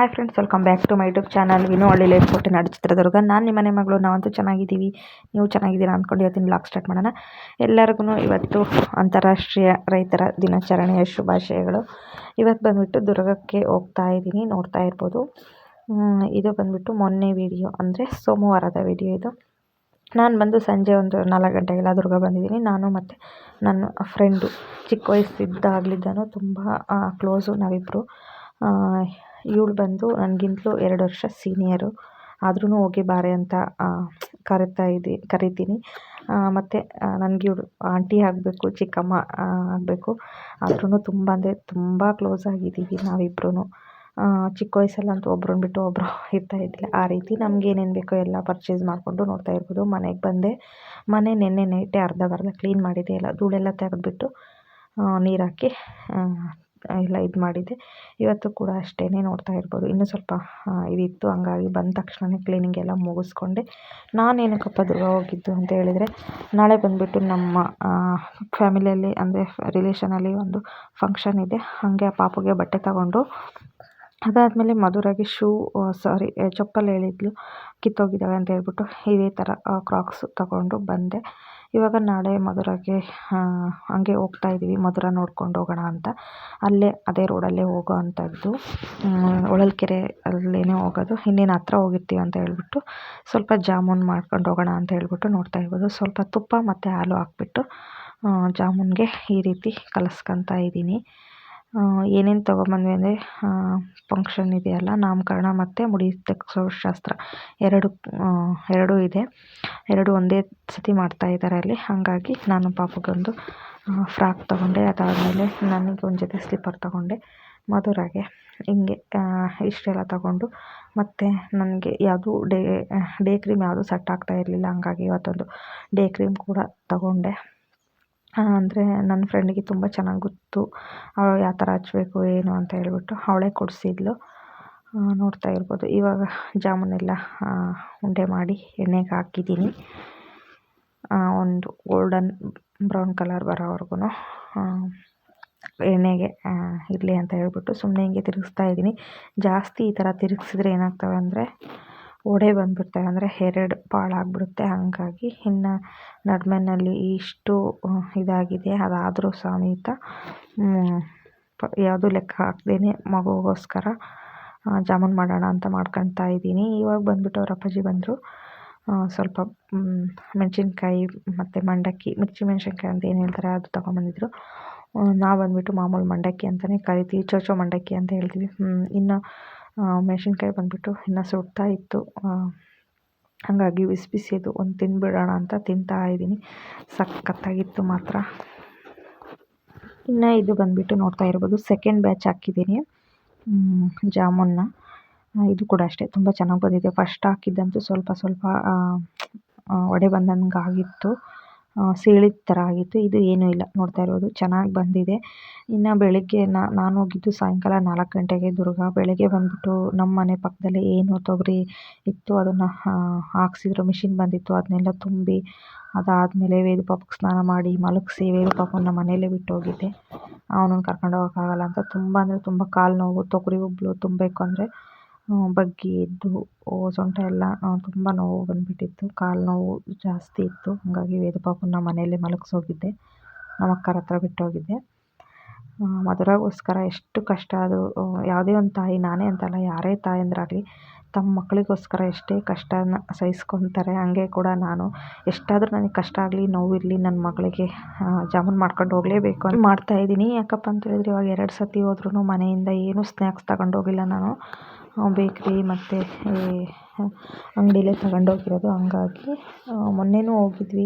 Hi friends, welcome back to my YouTube channel Vinu Halli life ಕೋಟೆನಾಡು ಚಿತ್ರದುರ್ಗ. ನಾನು ನಿಮ್ಮ ಮನೆ ಮಗಳು. ನಾವಂತೂ ಚೆನ್ನಾಗಿದ್ದೀವಿ, ನೀವು ಚೆನ್ನಾಗಿದ್ದೀರಾ ಅಂದ್ಕೊಂಡು ಇವತ್ತಿನ ಬ್ಲಾಗ್ ಸ್ಟಾರ್ಟ್ ಮಾಡೋಣ. ಎಲ್ಲರಿಗೂ ಇವತ್ತು ಅಂತಾರಾಷ್ಟ್ರೀಯ ರೈತರ ದಿನಾಚರಣೆಯ ಶುಭಾಶಯಗಳು. ಇವತ್ತು ಬಂದುಬಿಟ್ಟು ದುರ್ಗಕ್ಕೆ ಹೋಗ್ತಾ ಇದ್ದೀನಿ, ನೋಡ್ತಾ ಇರ್ಬೋದು. ಇದು ಬಂದುಬಿಟ್ಟು ಮೊನ್ನೆ ವಿಡಿಯೋ, ಅಂದರೆ ಸೋಮವಾರದ ವಿಡಿಯೋ ಇದು. ನಾನು ಬಂದು ಸಂಜೆ ಒಂದು 4 ಗಂಟೆಗೆಲ್ಲ ದುರ್ಗ ಬಂದಿದ್ದೀನಿ. ನಾನು ಮತ್ತು ನನ್ನ ಫ್ರೆಂಡು, ಚಿಕ್ಕ ವಯಸ್ಸಿದ್ದಾಗಲಿದ್ದಾನು ತುಂಬ ಕ್ಲೋಸು ನಾವಿಬ್ಬರು. ಇವಳು ಬಂದು ನನಗಿಂತಲೂ 2 ವರ್ಷ ಸೀನಿಯರು. ಆದ್ರೂ ಹೋಗಿ ಬಾರೆ ಅಂತ ಕರಿತೀನಿ. ಮತ್ತು ನನಗೆ ಇವಳು ಆಂಟಿ ಆಗಬೇಕು, ಚಿಕ್ಕಮ್ಮ ಆಗಬೇಕು. ಆದ್ರೂ ತುಂಬ ಅಂದರೆ ತುಂಬ ಕ್ಲೋಸ್ ಆಗಿದ್ದೀವಿ ನಾವಿಬ್ಬರೂ. ಚಿಕ್ಕ ವಯಸ್ಸಲ್ಲಂತೂ ಒಬ್ರನ್ನ ಬಿಟ್ಟು ಒಬ್ಬರು ಇರ್ತಾ ಇದ್ದಿಲ್ಲ. ಆ ರೀತಿ ನಮ್ಗೆ ಏನೇನು ಬೇಕೋ ಎಲ್ಲ ಪರ್ಚೇಸ್ ಮಾಡಿಕೊಂಡು ನೋಡ್ತಾ ಇರ್ಬೋದು. ಮನೆಗೆ ಬಂದೆ. ಮನೆ ನೆನ್ನೆ ನೈಟೇ ಅರ್ಧ ಕ್ಲೀನ್ ಮಾಡಿದೆ. ಎಲ್ಲ ಧೂಳೆಲ್ಲ ತೆಗೆದ್ಬಿಟ್ಟು ನೀರು ಹಾಕಿ ಎಲ್ಲ ಇದು ಮಾಡಿದ್ದೆ. ಇವತ್ತು ಕೂಡ ಅಷ್ಟೇ, ನೋಡ್ತಾ ಇರ್ಬೋದು. ಇನ್ನೂ ಸ್ವಲ್ಪ ಇದಿತ್ತು, ಹಂಗಾಗಿ ಬಂದ ತಕ್ಷಣವೇ ಕ್ಲೀನಿಂಗ್ ಎಲ್ಲ ಮುಗಿಸ್ಕೊಂಡೆ. ನಾನೇನಕ್ಕಪ್ಪ ದುರ್ಗ ಹೋಗಿದ್ದು ಅಂತ ಹೇಳಿದರೆ, ನಾಳೆ ಬಂದುಬಿಟ್ಟು ನಮ್ಮ ಫ್ಯಾಮಿಲಿಯಲ್ಲಿ ಅಂದರೆ ರಿಲೇಷನಲ್ಲಿ ಒಂದು ಫಂಕ್ಷನ್ ಇದೆ. ಹಾಗೆ ಆ ಪಾಪುಗೆ ಬಟ್ಟೆ ತಗೊಂಡು, ಅದಾದಮೇಲೆ ಮಧುರಾಗಿ ಚಪ್ಪಲ್ ಹೇಳಿದ್ಲು, ಕಿತ್ತೋಗಿದ್ದಾವೆ ಅಂತ ಹೇಳ್ಬಿಟ್ಟು ಇದೇ ಥರ ಕ್ರಾಕ್ಸು ತಗೊಂಡು ಬಂದೆ. ಇವಾಗ ನಾಳೆ ಮಧುರಾಗೆ ಹಂಗೆ ಹೋಗ್ತಾ ಇದ್ದೀವಿ, ಮಧುರಾ ನೋಡ್ಕೊಂಡು ಹೋಗೋಣ ಅಂತ. ಅದೇ ರೋಡಲ್ಲೇ ಹೋಗೋ ಅಂಥದ್ದು, ಹೊಳಲ್ಕೆರೆ ಅಲ್ಲೇನೇ ಹೋಗೋದು. ಇನ್ನೇನು ಹತ್ರ ಹೋಗಿರ್ತೀವಿ ಅಂತ ಹೇಳ್ಬಿಟ್ಟು ಸ್ವಲ್ಪ ಜಾಮೂನ್ ಮಾಡ್ಕೊಂಡು ಹೋಗೋಣ ಅಂತ ಹೇಳ್ಬಿಟ್ಟು ನೋಡ್ತಾ ಇರ್ಬೋದು. ಸ್ವಲ್ಪ ತುಪ್ಪ ಮತ್ತು ಹಾಲು ಹಾಕ್ಬಿಟ್ಟು ಜಾಮೂನ್ಗೆ ಈ ರೀತಿ ಕಲಸ್ಕೊತಾ ಇದ್ದೀನಿ. ಏನೇನು ತೊಗೊಂಬಂದ್ವಿ ಅಂದರೆ, ಫಂಕ್ಷನ್ ಇದೆಯಲ್ಲ, ನಾಮಕರಣ ಮತ್ತು ಮುಡಿ ತೆಗೆಸೋ ಶಾಸ್ತ್ರ ಎರಡೂ ಇದೆ. ಎರಡು ಒಂದೇ ಸತಿ ಮಾಡ್ತಾ ಇದ್ದಾರೆ ಅಲ್ಲಿ. ಹಾಗಾಗಿ ನಾನು ಪಾಪಗೊಂದು ಫ್ರಾಕ್ ತೊಗೊಂಡೆ. ಅದಾದಮೇಲೆ ನನಗೆ ಒಂದು ಜೊತೆ ಸ್ಲಿಪ್ಪರ್ ತೊಗೊಂಡೆ. ಮಧುರಾಗೆ ಹಿಂಗೆ ಇಷ್ಟೆಲ್ಲ ತಗೊಂಡು, ಮತ್ತು ನನಗೆ ಯಾವುದು ಡೇ ಕ್ರೀಮ್ ಯಾವುದು ಸೆಟ್ ಆಗ್ತಾ ಇರಲಿಲ್ಲ. ಹಂಗಾಗಿ ಇವತ್ತೊಂದು ಡೇ ಕ್ರೀಮ್ ಕೂಡ ತಗೊಂಡೆ. ಅಂದರೆ ನನ್ನ ಫ್ರೆಂಡಿಗೆ ತುಂಬ ಚೆನ್ನಾಗಿ ಗೊತ್ತು, ಅವಳು ಯಾವ ಥರ ಹಚ್ಬೇಕು ಏನು ಅಂತ ಹೇಳ್ಬಿಟ್ಟು ಅವಳೇ ಕೊಡಿಸಿದ್ಲು. ನೋಡ್ತಾ ಇರ್ಬೋದು. ಇವಾಗ ಜಾಮೂನೆಲ್ಲ ಉಂಡೆ ಮಾಡಿ ಎಣ್ಣೆಗೆ ಹಾಕಿದ್ದೀನಿ. ಒಂದು ಗೋಲ್ಡನ್ ಬ್ರೌನ್ ಕಲರ್ ಬರೋವರೆಗೂ ಎಣ್ಣೆಗೆ ಇರಲಿ ಅಂತ ಹೇಳ್ಬಿಟ್ಟು ಸುಮ್ಮನೆ ಹಿಂಗೆ ತಿರುಗಿಸ್ತಾ ಇದ್ದೀನಿ. ಜಾಸ್ತಿ ಈ ಥರ ತಿರುಗಿಸಿದ್ರೆ ಏನಾಗ್ತವೆ ಅಂದರೆ ಒಡೆ ಬಂದುಬಿಡ್ತವೆ, ಅಂದರೆ ಎರಡು ಪಾಳಾಗ್ಬಿಡುತ್ತೆ. ಹಾಗಾಗಿ ಇನ್ನು ನಡುಮಣ್ಣಲ್ಲಿ ಇಷ್ಟು ಇದಾಗಿದೆ. ಅದಾದರೂ ಸಮೇತ ಯಾವುದೂ ಲೆಕ್ಕ ಹಾಕ್ದೇನೆ ಮಗುಗೋಸ್ಕರ ಜಾಮೂನ್ ಮಾಡೋಣ ಅಂತ ಮಾಡ್ಕೊತಾ ಇದ್ದೀನಿ. ಇವಾಗ ಬಂದುಬಿಟ್ಟು ಅವ್ರ ಅಪ್ಪಾಜಿ ಬಂದರು. ಸ್ವಲ್ಪ ಮೆಣಸಿನ್ಕಾಯಿ ಮತ್ತು ಮಂಡಕ್ಕಿ, ಮಿರ್ಚಿ ಮೆಣಸಿನ್ಕಾಯಿ ಅಂತ ಏನು ಹೇಳ್ತಾರೆ ಅದು ತೊಗೊಂಬಂದಿದ್ರು. ನಾವು ಬಂದುಬಿಟ್ಟು ಮಾಮೂಲು ಮಂಡಕ್ಕಿ ಅಂತಲೇ ಕರಿತೀವಿ, ಚೋಚೋ ಮಂಡಕ್ಕಿ ಅಂತ ಹೇಳ್ತೀವಿ. ಇನ್ನು ಮೆಣಸಿನ್ಕಾಯಿ ಬಂದುಬಿಟ್ಟು ಇನ್ನು ಸುಡ್ತಾ ಇತ್ತು, ಹಾಗಾಗಿ ಬಿಸಿದು ಒಂದು ತಿಂದುಬಿಡೋಣ ಅಂತ ತಿಂತಾ ಇದ್ದೀನಿ. ಸಖತ್ತಾಗಿತ್ತು ಮಾತ್ರ. ಇನ್ನು ಇದು ಬಂದುಬಿಟ್ಟು ನೋಡ್ತಾ ಇರ್ಬೋದು, ಸೆಕೆಂಡ್ ಬ್ಯಾಚ್ ಹಾಕಿದ್ದೀನಿ ಜಾಮೂನ್ನ. ಇದು ಕೂಡ ಅಷ್ಟೇ ತುಂಬ ಚೆನ್ನಾಗಿ ಬಂದಿದೆ. ಫಸ್ಟ್ ಹಾಕಿದ್ದಂತೂ ಸ್ವಲ್ಪ ಒಡೆ ಬಂದಂಗೆ ಆಗಿತ್ತು, ಸೀಳಿದ ಥರ ಆಗಿತ್ತು. ಇದು ಏನೂ ಇಲ್ಲ, ನೋಡ್ತಾ ಇರ್ಬೋದು ಚೆನ್ನಾಗಿ ಬಂದಿದೆ. ಇನ್ನು ಬೆಳಗ್ಗೆ ನಾನು ಹೋಗಿದ್ದು ಸಾಯಂಕಾಲ 4 ಗಂಟೆಗೆ ದುರ್ಗ. ಬೆಳಗ್ಗೆ ಬಂದುಬಿಟ್ಟು ನಮ್ಮ ಮನೆ ಪಕ್ಕದಲ್ಲೇ ಏನು ತೊಗರಿ ಇತ್ತು ಅದನ್ನು ಹಾಕ್ಸಿದ್ರು, ಮಿಷಿನ್ ಬಂದಿತ್ತು, ಅದನ್ನೆಲ್ಲ ತುಂಬಿ ಅದಾದಮೇಲೆ ವೇದು ಪಾಪಕ್ಕೆ ಸ್ನಾನ ಮಾಡಿ ಮಲಗಿಸಿ ವೇದು ಪಾಪನ ಮನೆಯಲ್ಲೇ ಬಿಟ್ಟು ಹೋಗಿದ್ದೆ. ಅವನನ್ನು ಕರ್ಕೊಂಡು ಹೋಗೋಕ್ಕಾಗಲ್ಲ ಅಂತ ತುಂಬ ಅಂದರೆ ತುಂಬ ಕಾಲು ನೋವು. ತೊಗರಿ ಉಬ್ಳು ತುಂಬಬೇಕು ಅಂದರೆ ಬಗ್ಗಿ ಎದ್ದು ಸೊಂಟ ಎಲ್ಲ ತುಂಬ ನೋವು ಬಂದುಬಿಟ್ಟಿತ್ತು, ಕಾಲು ನೋವು ಜಾಸ್ತಿ ಇತ್ತು. ಹಾಗಾಗಿ ವೇದು ಪಾಪನ ಮನೆಯಲ್ಲೇ ಮಲಗಿಸೋಗಿದ್ದೆ, ನಮ್ಮ ಅಕ್ಕರ ಹತ್ರ ಬಿಟ್ಟೋಗಿದ್ದೆ. ಮಧುರಾಗೋಸ್ಕರ ಎಷ್ಟು ಕಷ್ಟ ಅದು. ಯಾವುದೇ ಒಂದು ತಾಯಿ, ನಾನೇ ಅಂತಲ್ಲ, ಯಾರೇ ತಾಯಂದಿರಾಗಲಿ ತಮ್ಮ ಮಕ್ಕಳಿಗೋಸ್ಕರ ಎಷ್ಟೇ ಕಷ್ಟನ ಸಹಿಸ್ಕೊತಾರೆ. ಹಂಗೆ ಕೂಡ ನಾನು ಎಷ್ಟಾದರೂ ನನಗೆ ಕಷ್ಟ ಆಗಲಿ, ನೋವಿರಲಿ, ನನ್ನ ಮಗಳಿಗೆ ಜಾಮೂನ್ ಮಾಡ್ಕೊಂಡು ಹೋಗಲೇಬೇಕು ಅಂತ ಮಾಡ್ತಾಯಿದ್ದೀನಿ. ಯಾಕಪ್ಪ ಅಂತ ಹೇಳಿದ್ರೆ, ಇವಾಗ 2 ಸತಿ ಹೋದ್ರೂ ಮನೆಯಿಂದ ಏನೂ ಸ್ನ್ಯಾಕ್ಸ್ ತಗೊಂಡೋಗಿಲ್ಲ ನಾನು. ಬೇಕ್ರಿ ಮತ್ತು ಅಂಗಡಿಲೇ ತಗೊಂಡೋಗಿರೋದು. ಹಂಗಾಗಿ ಮೊನ್ನೆನೂ ಹೋಗಿದ್ವಿ,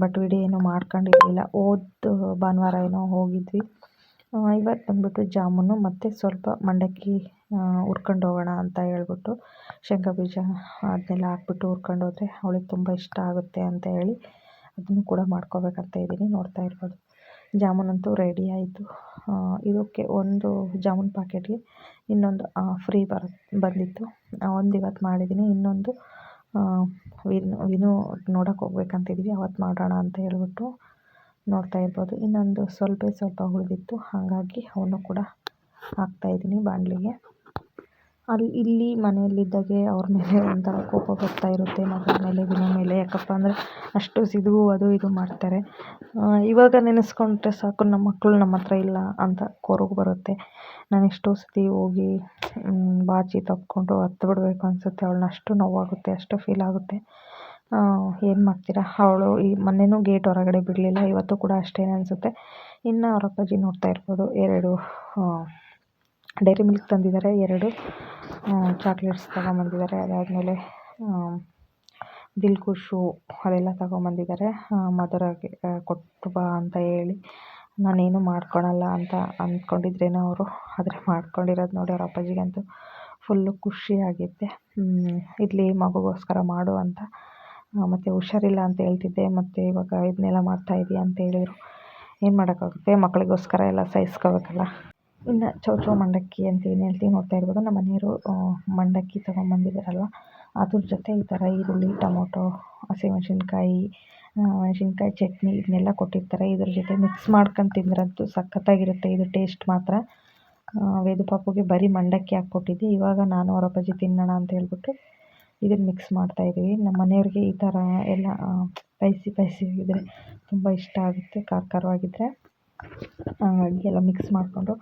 ಬಟ್ ವಿಡಿಯೋ ಏನೂ ಮಾಡ್ಕೊಂಡಿರಲಿಲ್ಲ. ಭಾನುವಾರ ಏನೋ ಹೋಗಿದ್ವಿ. ಇವತ್ತು ಬಂದುಬಿಟ್ಟು ಜಾಮೂನು ಮತ್ತು ಸ್ವಲ್ಪ ಮಂಡಕ್ಕಿ ಹುರ್ಕೊಂಡು ಹೋಗೋಣ ಅಂತ ಹೇಳ್ಬಿಟ್ಟು, ಶೇಂಗಾ ಬೀಜ ಅದನ್ನೆಲ್ಲ ಹಾಕ್ಬಿಟ್ಟು ಹುರ್ಕೊಂಡು ಹೋದರೆ ಅವಳಿಗೆ ತುಂಬ ಇಷ್ಟ ಆಗುತ್ತೆ ಅಂತ ಹೇಳಿ ಅದನ್ನು ಕೂಡ ಮಾಡ್ಕೋಬೇಕಂತ ಇದ್ದೀನಿ. ನೋಡ್ತಾ ಇರ್ಬೋದು, ಜಾಮೂನಂತೂ ರೆಡಿ ಆಯಿತು. ಇದಕ್ಕೆ ಒಂದು ಜಾಮೂನ್ ಪ್ಯಾಕೆಟ್ಗೆ ಇನ್ನೊಂದು ಫ್ರೀ ಬಂದಿತ್ತು. ಒಂದು ಇವತ್ತು ಮಾಡಿದ್ದೀನಿ, ಇನ್ನೊಂದು ವಿನು ನೋಡೋಕೆ ಹೋಗ್ಬೇಕಂತಿದ್ವಿ, ಅವತ್ತು ಮಾಡೋಣ ಅಂತ ಹೇಳ್ಬಿಟ್ಟು ನೋಡ್ತಾ ಇರ್ಬೋದು. ಇನ್ನೊಂದು ಸ್ವಲ್ಪ ಉಳಿದಿತ್ತು, ಹಾಗಾಗಿ ಅವನ್ನು ಕೂಡ ಹಾಕ್ತಾಯಿದ್ದೀನಿ ಬಾಣಲಿಗೆ. ಇಲ್ಲಿ ಮನೆಯಲ್ಲಿದ್ದಾಗೆ ಅವ್ರ ಮೇಲೆ ಒಂಥರ ಕೋಪ ಬರ್ತಾ ಇರುತ್ತೆ ಮಗಳ ಮೇಲೆ ವಿನ ಮೇಲೆ. ಯಾಕಪ್ಪ ಅಂದರೆ ಅಷ್ಟು ಸಿದುವು ಅದು ಇದು ಮಾಡ್ತಾರೆ. ಇವಾಗ ನೆನೆಸ್ಕೊಂಡ್ರೆ ಸಾಕು ನಮ್ಮ ಮಕ್ಕಳು ನಮ್ಮ ಹತ್ರ ಇಲ್ಲ ಅಂತ ಕೊರಗು ಬರುತ್ತೆ. ನಾನು ಎಷ್ಟೋ ಸತಿ ಹೋಗಿ ಬಾಚಿ ತಪ್ಪಿಕೊಂಡು ಹತ್ತು ಬಿಡಬೇಕು ಅನಿಸುತ್ತೆ. ಅವಳನ್ನ ಅಷ್ಟು ನೋವಾಗುತ್ತೆ, ಅಷ್ಟು ಫೀಲ್ ಆಗುತ್ತೆ. ಏನು ಮಾಡ್ತೀರಾ, ಅವಳು ಈ ಮೊನ್ನೆನೂ ಗೇಟ್ ಹೊರಗಡೆ ಬಿಡಲಿಲ್ಲ, ಇವತ್ತು ಕೂಡ ಅಷ್ಟೇ ಅನಿಸುತ್ತೆ. ಇನ್ನು ಅವ್ರ ಅಪ್ಪಾಜಿ ನೋಡ್ತಾ ಇರ್ಬೋದು, 2 ಡೈರಿ ಮಿಲ್ಕ್ ತಂದಿದ್ದಾರೆ, 2 ಚಾಕ್ಲೇಟ್ಸ್ ತಗೊಂಬಂದಿದ್ದಾರೆ. ಅದಾದಮೇಲೆ ದಿಲ್ ಖುಷು ಅದೆಲ್ಲ ತಗೊಂಬಂದಿದ್ದಾರೆ. ಮಧುರಾಗೆ ಕೊಟ್ಟು ಬಾ ಅಂತ ಹೇಳಿ. ನಾನೇನು ಮಾಡ್ಕೊಳಲ್ಲ ಅಂತ ಅಂದ್ಕೊಂಡಿದ್ರೇನೋ ಅವರು, ಆದರೆ ಮಾಡ್ಕೊಂಡಿರೋದು ನೋಡಿ ಅವ್ರ ಅಪ್ಪಾಜಿಗಂತೂ ಫುಲ್ಲು ಖುಷಿಯಾಗಿದ್ದೆ. ಇರಲಿ ಮಗುಗೋಸ್ಕರ ಮಾಡು ಅಂತ. ಮತ್ತು ಹುಷಾರಿಲ್ಲ ಅಂತ ಹೇಳ್ತಿದ್ದೆ, ಮತ್ತು ಇವಾಗ ಇದನ್ನೆಲ್ಲ ಮಾಡ್ತಾಯಿದ್ದೀಯ ಅಂತ ಹೇಳಿದರು. ಏನು ಮಾಡೋಕ್ಕಾಗುತ್ತೆ, ಮಕ್ಕಳಿಗೋಸ್ಕರ ಎಲ್ಲ ಸಹಿಸ್ಕೋಬೇಕಲ್ಲ. ಇನ್ನು ಚೌಚೌ ಮಂಡಕ್ಕಿ ಅಂತ ಏನು ಹೇಳ್ತೀವಿ ನೋಡ್ತಾ ಇರ್ಬೋದು. ನಮ್ಮ ಮನೆಯವರು ಮಂಡಕ್ಕಿ ತೊಗೊಂಬಂದಿದ್ದಾರಲ್ವ, ಅದ್ರ ಜೊತೆ ಈ ಥರ ಈರುಳ್ಳಿ, ಟೊಮೊಟೊ, ಹಸಿಮೆಣ್ಸಿನ್ಕಾಯಿ, ಮೆಣಸಿನ್ಕಾಯಿ ಚಟ್ನಿ ಇದನ್ನೆಲ್ಲ ಕೊಟ್ಟಿರ್ತಾರೆ. ಇದ್ರ ಜೊತೆ ಮಿಕ್ಸ್ ಮಾಡ್ಕೊಂಡು ತಿಂದ್ರಂತೂ ಸಖತ್ತಾಗಿರುತ್ತೆ ಇದು ಟೇಸ್ಟ್ ಮಾತ್ರ. ವೇದು ಪಾಪುಗೆ ಬರೀ ಮಂಡಕ್ಕಿ ಹಾಕ್ಕೊಟ್ಟಿದ್ದೆ. ಇವಾಗ ನಾನು ಅವ್ರ ಅಪ್ಪಾಜಿ ತಿನ್ನೋಣ ಅಂತ ಹೇಳ್ಬಿಟ್ಟು ಇದನ್ನು ಮಿಕ್ಸ್ ಮಾಡ್ತಾಯಿದ್ದೀವಿ. ನಮ್ಮ ಮನೆಯವ್ರಿಗೆ ಈ ಥರ ಎಲ್ಲ ಸ್ಪೈಸಿ ಆಗಿದ್ದರೆ ತುಂಬ ಇಷ್ಟ ಆಗುತ್ತೆ, ಖಾರವಾಗಿದ್ದರೆ. ಹಾಗಾಗಿ ಎಲ್ಲ ಮಿಕ್ಸ್ ಮಾಡಿಕೊಂಡು,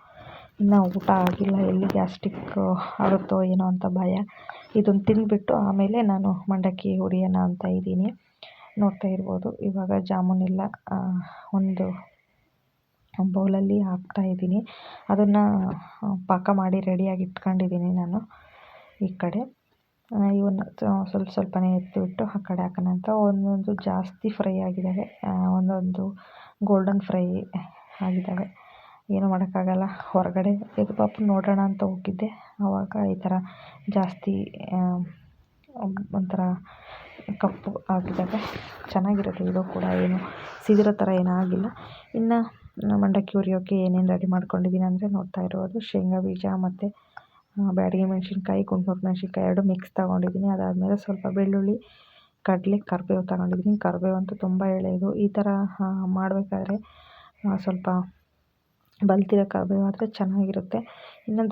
ಇನ್ನೂ ಊಟ ಆಗಿಲ್ಲ, ಎಲ್ಲಿ ಗ್ಯಾಸ್ಟ್ರಿಕ್ ಆಗುತ್ತೋ ಏನೋ ಅಂತ ಭಯ. ಇದನ್ನು ತಿಂದುಬಿಟ್ಟು ಆಮೇಲೆ ನಾನು ಮಂಡಕ್ಕಿ ಹುರಿಯೋಣ ಅಂತ ಇದ್ದೀನಿ. ನೋಡ್ತಾ ಇರ್ಬೋದು, ಇವಾಗ ಜಾಮೂನೆಲ್ಲ ಒಂದು ಬೌಲಲ್ಲಿ ಹಾಕ್ತಾಯಿದ್ದೀನಿ. ಅದನ್ನು ಪಾಕ ಮಾಡಿ ರೆಡಿಯಾಗಿ ಇಟ್ಕೊಂಡಿದ್ದೀನಿ ನಾನು ಈ ಕಡೆ. ಇವನ್ನ ಸ್ವಲ್ಪನೇ ಎತ್ತಿಬಿಟ್ಟು ಆ ಕಡೆ ಹಾಕೋಣ ಅಂತ. ಒಂದೊಂದು ಜಾಸ್ತಿ ಫ್ರೈ ಆಗಿದ್ದಾವೆ, ಒಂದೊಂದು ಗೋಲ್ಡನ್ ಫ್ರೈ ಆಗಿದ್ದಾವೆ. ಏನೂ ಮಾಡೋಕ್ಕಾಗಲ್ಲ. ಹೊರಗಡೆ ವೇದು ಪಾಪು ನೋಡೋಣ ಅಂತ ಹೋಗಿದ್ದೆ, ಆವಾಗ ಈ ಥರ ಜಾಸ್ತಿ ಒಂಥರ ಕಪ್ಪು ಆಗಿದ್ದಾವೆ. ಚೆನ್ನಾಗಿರುತ್ತೆ ಇದು ಕೂಡ, ಏನು ಸಿದಿರೋ ಥರ ಏನೂ ಆಗಿಲ್ಲ. ಇನ್ನು ಮಂಡಕ್ಕಿ ಹುರಿಯೋಕ್ಕೆ ಏನೇನು ರೆಡಿ ಮಾಡ್ಕೊಂಡಿದ್ದೀನಿ ಅಂದರೆ ನೋಡ್ತಾ ಇರ್ಬೋದು, ಶೇಂಗಾ ಬೀಜ ಮತ್ತು ಬ್ಯಾಡಗಿ ಮೆಣಸಿನ್ಕಾಯಿ, ಗುಂಟೂರು ಮೆಣಸಿನ್ಕಾಯಿ 2 ಮಿಕ್ಸ್ ತೊಗೊಂಡಿದ್ದೀನಿ. ಅದಾದಮೇಲೆ ಸ್ವಲ್ಪ ಬೆಳ್ಳುಳ್ಳಿ, ಕಡಲೆ, ಕರಿಬೇವು ತೊಗೊಂಡಿದ್ದೀನಿ. ಕರಿಬೇವು ಅಂತೂ ತುಂಬ ಎಳೆಯದು. ಈ ಥರ ಮಾಡಬೇಕಾದ್ರೆ ಸ್ವಲ್ಪ ಬಲ್ತಿರೋ ಕರಿಬೇವು ಆದರೆ ಚೆನ್ನಾಗಿರುತ್ತೆ. ಇನ್ನು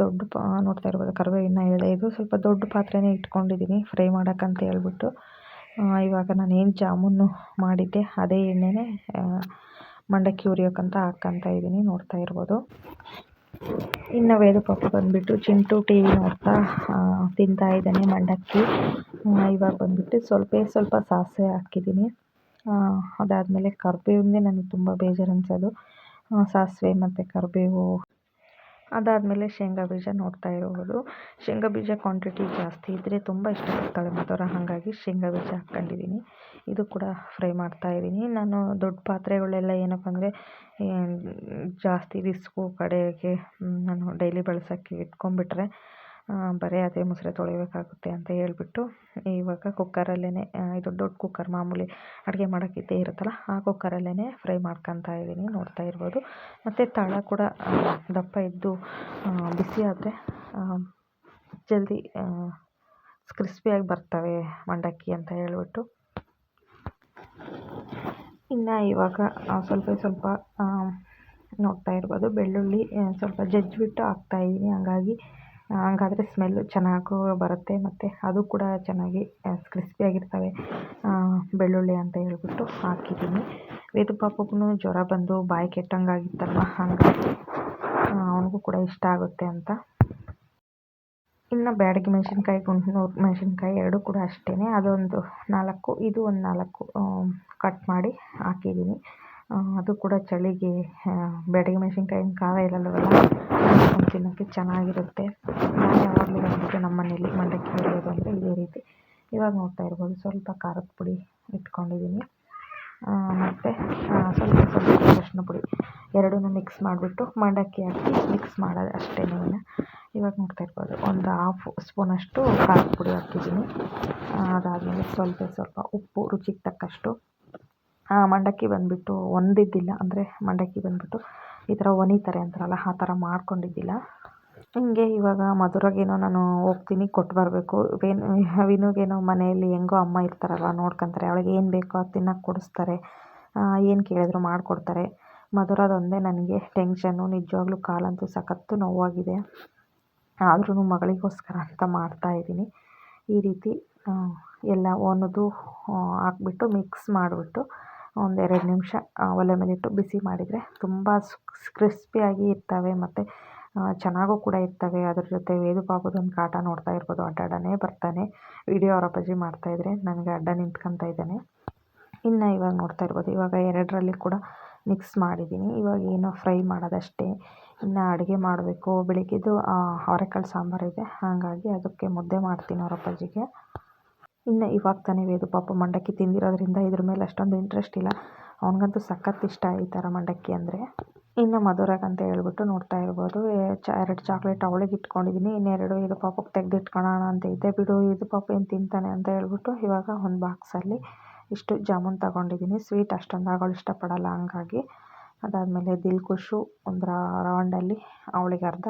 ನೋಡ್ತಾ ಇರ್ಬೋದು, ಕರಿಬೇವು ಇನ್ನೂ ಎಳೆಯದು. ಸ್ವಲ್ಪ ದೊಡ್ಡ ಪಾತ್ರೆನೇ ಇಟ್ಕೊಂಡಿದ್ದೀನಿ ಫ್ರೈ ಮಾಡೋಕ್ಕಂತ ಹೇಳ್ಬಿಟ್ಟು. ಇವಾಗ ನಾನೇನು ಜಾಮೂನು ಮಾಡಿದ್ದೆ ಅದೇ ಎಣ್ಣೆನೇ ಮಂಡಕ್ಕಿ ಹುರಿಯೋಕ್ಕಂತ ಹಾಕ್ಕೊಂತ ಇದ್ದೀನಿ, ನೋಡ್ತಾ ಇರ್ಬೋದು. ಇನ್ನು ವೇದು ಪಾಪು ಬಂದುಬಿಟ್ಟು ಚಿಂಟು TV ನೋಡ್ತಾ ತಿಂತಾ ಇದ್ದಾನೆ ಮಂಡಕ್ಕಿ. ಇವಾಗ ಬಂದುಬಿಟ್ಟು ಸ್ವಲ್ಪ ಸಾಸಿವೆ ಹಾಕಿದ್ದೀನಿ. ಅದಾದಮೇಲೆ ಕರಿಬೇವಿಂದೇ ನನಗೆ ತುಂಬ ಬೇಜಾರು ಅನಿಸೋದು, ಸಾಸಿವೆ ಮತ್ತು ಕರಿಬೇವು. ಅದಾದಮೇಲೆ ಶೇಂಗಾ ಬೀಜ ನೋಡ್ತಾ ಇರ್ಬೋದು. ಶೇಂಗಾ ಬೀಜ ಕ್ವಾಂಟಿಟಿ ಜಾಸ್ತಿ ಇದ್ದರೆ ತುಂಬ ಇಷ್ಟಪಡ್ತಾಳೆ ಮಧುರ, ಹಾಗಾಗಿ ಶೇಂಗಾ ಬೀಜ ಹಾಕ್ಕೊಂಡಿದ್ದೀನಿ. ಇದು ಕೂಡ ಫ್ರೈ ಮಾಡ್ತಾಯಿದ್ದೀನಿ. ನಾನು ದೊಡ್ಡ ಪಾತ್ರೆಗಳೆಲ್ಲ ಏನಪ್ಪ ಅಂದರೆ ಜಾಸ್ತಿ ರಿಸ್ಕು ಕಡೆಗೆ ನಾನು ಡೈಲಿ ಬಳಸೋಕ್ಕೆ ಇಟ್ಕೊಂಡ್ಬಿಟ್ರೆ ಬರೀ ಅದೇ ಮುಸುರೆ ತೊಳಿಬೇಕಾಗುತ್ತೆ ಅಂತ ಹೇಳ್ಬಿಟ್ಟು ಇವಾಗ ಕುಕ್ಕರಲ್ಲೇ, ಇದು ದೊಡ್ಡ ಕುಕ್ಕರ್ ಮಾಮೂಲಿ ಅಡುಗೆ ಮಾಡೋಕ್ಕಿದ್ದೇ ಇರುತ್ತಲ್ಲ, ಆ ಕುಕ್ಕರಲ್ಲೇ ಫ್ರೈ ಮಾಡ್ಕೊತಾ ಇದ್ದೀನಿ, ನೋಡ್ತಾ ಇರ್ಬೋದು. ಮತ್ತು ತಳ ಕೂಡ ದಪ್ಪ ಇದ್ದು ಬಿಸಿ ಆದರೆ ಜಲ್ದಿ ಕ್ರಿಸ್ಪಿಯಾಗಿ ಬರ್ತವೆ ಮಂಡಕ್ಕಿ ಅಂತ ಹೇಳ್ಬಿಟ್ಟು. ಇನ್ನು ಇವಾಗ ಸ್ವಲ್ಪ ನೋಡ್ತಾ ಇರ್ಬೋದು, ಬೆಳ್ಳುಳ್ಳಿ ಸ್ವಲ್ಪ ಜಜ್ಜಿಬಿಟ್ಟು ಹಾಕ್ತಾಯಿದ್ದೀನಿ. ಹಂಗಾದರೆ ಸ್ಮೆಲ್ಲು ಚೆನ್ನಾಗೂ ಬರುತ್ತೆ, ಮತ್ತು ಅದು ಕೂಡ ಚೆನ್ನಾಗಿ ಕ್ರಿಸ್ಪಿಯಾಗಿರ್ತವೆ ಬೆಳ್ಳುಳ್ಳಿ ಅಂತ ಹೇಳ್ಬಿಟ್ಟು ಹಾಕಿದ್ದೀನಿ. ವೇದು ಪಾಪಗೂ ಜ್ವರ ಬಂದು ಬಾಯಿ ಕೆಟ್ಟಂಗಾಗಿತ್ತಲ್ವ, ಹಾಗಾಗಿ ಅವನಿಗೂ ಕೂಡ ಇಷ್ಟ ಆಗುತ್ತೆ ಅಂತ. ಇನ್ನು ಬ್ಯಾಡಗಿ ಮೆಣಸಿನ್ಕಾಯಿ, ಗುಂಟೂರು ಮೆಣಸಿನ್ಕಾಯಿ 2 ಕೂಡ ಅಷ್ಟೇ, ಅದೊಂದು 4, ಇದು ಒಂದು 4 ಕಟ್ ಮಾಡಿ ಹಾಕಿದ್ದೀನಿ. ಅದು ಕೂಡ ಚಳಿಗೆ ಬ್ಯಾಡಗಿ ಮೆಣಸಿನ್ಕಾಯಿ ಖಾರ ಇರಲ್ಲವಲ್ಲ, ತಿನ್ನೋಕ್ಕೆ ಚೆನ್ನಾಗಿರುತ್ತೆ. ನಾನು ಯಾವಾಗಲೂ ಬಂದುಬಿಟ್ಟು ನಮ್ಮ ಮನೇಲಿ ಮಂಡಕ್ಕಿ ಹುರಿಯೋದು ಅಂದರೆ ಇದೇ ರೀತಿ. ಇವಾಗ ನೋಡ್ತಾ ಇರ್ಬೋದು, ಸ್ವಲ್ಪ ಖಾರದ ಪುಡಿ ಇಟ್ಕೊಂಡಿದ್ದೀನಿ, ಮತ್ತು ಸ್ವಲ್ಪ ಅರಿಶಿನ ಪುಡಿ 2 ಮಿಕ್ಸ್ ಮಾಡಿಬಿಟ್ಟು ಮಂಡಕ್ಕಿ ಹಾಕಿ ಮಿಕ್ಸ್ ಮಾಡೋದು ಅಷ್ಟೇ. ಇವಾಗ ನೋಡ್ತಾ ಇರ್ಬೋದು, ಒಂದು 1/2 ಸ್ಪೂನಷ್ಟು ಖಾರದ ಪುಡಿ ಹಾಕಿದ್ದೀನಿ. ಅದಾದಮೇಲೆ ಸ್ವಲ್ಪ ಉಪ್ಪು ರುಚಿಗೆ ತಕ್ಕಷ್ಟು. ಮಂಡಕ್ಕಿ ಬಂದುಬಿಟ್ಟು ಒಂದಿದ್ದಿಲ್ಲ, ಅಂದರೆ ಮಂಡಕ್ಕಿ ಬಂದುಬಿಟ್ಟು ಈ ಥರ ಒನಿತಾರೆ ಅಂತಾರಲ್ಲ, ಆ ಥರ ಮಾಡ್ಕೊಂಡಿದ್ದಿಲ್ಲ. ಹಿಂಗೆ ಇವಾಗ ಮಧುರಾಗೇನೋ ನಾನು ಹೋಗ್ತೀನಿ ಕೊಟ್ಟು ಬರಬೇಕು. ವಿನುಗೇನೋ ಮನೆಯಲ್ಲಿ ಹೆಂಗೋ ಅಮ್ಮ ಇರ್ತಾರಲ್ವ, ನೋಡ್ಕೊತಾರೆ, ಅವಳಿಗೆ ಏನು ಬೇಕೋ ಅದು ತಿನ್ನೋಕ್ಕೆ ಕೊಡಿಸ್ತಾರೆ, ಏನು ಕೇಳಿದ್ರು ಮಾಡಿಕೊಡ್ತಾರೆ. ಮಧುರದೊಂದೇ ನನಗೆ ಟೆನ್ಷನ್ನು. ನಿಜವಾಗ್ಲೂ ಕಾಲಂತೂ ಸಖತ್ತು ನೋವಾಗಿದೆ. ಆದ್ರೂ ಮಗಳಿಗೋಸ್ಕರ ಅಂತ ಮಾಡ್ತಾಯಿದ್ದೀನಿ. ಈ ರೀತಿ ಎಲ್ಲ ಒಂದೊಂದು ಹಾಕ್ಬಿಟ್ಟು ಮಿಕ್ಸ್ ಮಾಡಿಬಿಟ್ಟು ಒಂದು 2 ನಿಮಿಷ ಒಲೆ ಮೇಲಿಟ್ಟು ಬಿಸಿ ಮಾಡಿದರೆ ತುಂಬ ಕ್ರಿಸ್ಪಿಯಾಗಿ ಇರ್ತವೆ ಮತ್ತು ಚೆನ್ನಾಗೂ ಕೂಡ ಇರ್ತವೆ. ಅದ್ರ ಜೊತೆ ವೇದು ಪಾಪದೊಂದು ಕಾಟ ನೋಡ್ತಾ ಇರ್ಬೋದು, ಅಡ್ಡಾಡನೇ ಬರ್ತಾನೆ. ವಿಡಿಯೋ ಅವ್ರ ಅಪ್ಪಾಜಿ ಮಾಡ್ತಾಯಿದ್ರೆ ನನಗೆ ಅಡ್ಡ ನಿಂತ್ಕೊತಾ ಇದ್ದಾನೆ. ಇನ್ನು ಇವಾಗ ನೋಡ್ತಾ ಇರ್ಬೋದು, ಇವಾಗ 2ರಲ್ಲಿ ಕೂಡ ಮಿಕ್ಸ್ ಮಾಡಿದ್ದೀನಿ. ಇವಾಗ ಏನೋ ಫ್ರೈ ಮಾಡೋದಷ್ಟೇ. ಇನ್ನು ಅಡುಗೆ ಮಾಡಬೇಕು. ಬೆಳಗ್ಗೆದು ಅವರೆಕಾಳು ಸಾಂಬಾರಿದೆ, ಹಾಗಾಗಿ ಅದಕ್ಕೆ ಮುದ್ದೆ ಮಾಡ್ತೀನಿ ಅವ್ರ ಅಪ್ಪಾಜಿಗೆ. ಇನ್ನು ಇವಾಗ ತಾನೇ ವೇದು ಪಾಪ ಮಂಡಕ್ಕಿ ತಿಂದಿರೋದ್ರಿಂದ ಇದ್ರ ಮೇಲೆ ಅಷ್ಟೊಂದು ಇಂಟ್ರೆಸ್ಟ್ ಇಲ್ಲ. ಅವನಿಗಂತೂ ಸಖತ್ ಇಷ್ಟ ಈ ಥರ ಮಂಡಕ್ಕಿ ಅಂದರೆ. ಇನ್ನು ಮಧುರಾಗಂತ ಹೇಳ್ಬಿಟ್ಟು ನೋಡ್ತಾ ಇರ್ಬೋದು, 2 ಚಾಕ್ಲೇಟ್ ಅವಳಿಗೆ ಇಟ್ಕೊಂಡಿದ್ದೀನಿ. ಇನ್ನೆರಡು ಇದು ಪಾಪಕ್ಕೆ ತೆಗೆದಿಟ್ಕೊಳ್ಳೋಣ ಅಂತ ಇದ್ದೆ. ಬಿಡು, ಇದು ಪಾಪ ಏನು ತಿಂತಾನೆ ಅಂತ ಹೇಳ್ಬಿಟ್ಟು ಇವಾಗ ಒಂದು ಬಾಕ್ಸಲ್ಲಿ ಇಷ್ಟು ಜಾಮೂನ್ ತೊಗೊಂಡಿದ್ದೀನಿ. ಸ್ವೀಟ್ ಅಷ್ಟೊಂದು ಅವಳು ಇಷ್ಟಪಡಲ್ಲ, ಹಂಗಾಗಿ. ಅದಾದಮೇಲೆ ದಿಲ್ ಖುಷು ಒಂದು ರೌಂಡಲ್ಲಿ ಅವಳಿಗೆ ಅರ್ಧ,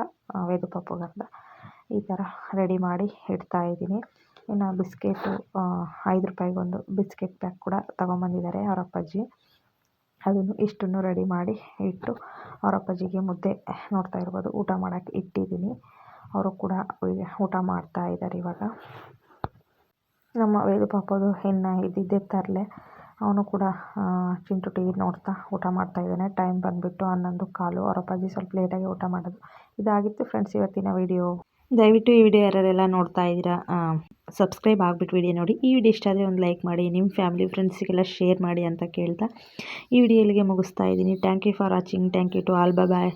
ವೇದು ಪಾಪಗೆ ಅರ್ಧ, ಈ ಥರ ರೆಡಿ ಮಾಡಿ ಇಡ್ತಾಯಿದ್ದೀನಿ. ಇನ್ನು ಬಿಸ್ಕೆಟು 5 ರೂಪಾಯಿಗೊಂದು ಬಿಸ್ಕೆಟ್ ಪ್ಯಾಕ್ ಕೂಡ ತೊಗೊಂಬಂದಿದ್ದಾರೆ ಅವ್ರ ಅಪ್ಪಾಜಿ. ಅದನ್ನು ಇಷ್ಟನ್ನು ರೆಡಿ ಮಾಡಿ ಇಟ್ಟು ಅವ್ರ ಅಪ್ಪಾಜಿಗೆ ಮುದ್ದೆ ನೋಡ್ತಾ ಇರ್ಬೋದು ಊಟ ಮಾಡೋಕ್ಕೆ ಇಟ್ಟಿದ್ದೀನಿ. ಅವರು ಕೂಡ ಊಟ ಮಾಡ್ತಾ ಇದ್ದಾರೆ ಇವಾಗ. ನಮ್ಮ ವೇದು ಪಾಪದು ಇನ್ನು ಇದ್ದಿದ್ದೇ ತರಲೆ, ಅವನು ಕೂಡ ಚಿಂಟು ಟಿವಿ ನೋಡ್ತಾ ಊಟ ಮಾಡ್ತಾಯಿದ್ದಾನೆ. ಟೈಮ್ ಬಂದುಬಿಟ್ಟು 11:15. ಅವ್ರ ಅಪ್ಪಾಜಿ ಸ್ವಲ್ಪ ಲೇಟಾಗಿ ಊಟ ಮಾಡೋದು. ಇದಾಗಿತ್ತು ಫ್ರೆಂಡ್ಸ್ ಇವತ್ತಿನ ವಿಡಿಯೋ. ದಯವಿಟ್ಟು ಈ ವಿಡಿಯೋ ಯಾರೆಲ್ಲ ನೋಡ್ತಾ ಇದ್ದೀರಾ ಸಬ್ಸ್ಕ್ರೈಬ್ ಆಗಿಬಿಟ್ಟು ವಿಡಿಯೋ ನೋಡಿ. ಈ ವಿಡಿಯೋ ಇಷ್ಟ ಆದರೆ ಒಂದು ಲೈಕ್ ಮಾಡಿ, ನಿಮ್ಮ ಫ್ಯಾಮಿಲಿ ಫ್ರೆಂಡ್ಸಿಗೆಲ್ಲ ಶೇರ್ ಮಾಡಿ ಅಂತ ಕೇಳ್ತಾ ಈ ವಿಡಿಯೋ ಇಲ್ಲಿಗೆ ಮುಗಿಸ್ತಾ ಇದ್ದೀನಿ. Thank you for watching. Thank you to all. Bye.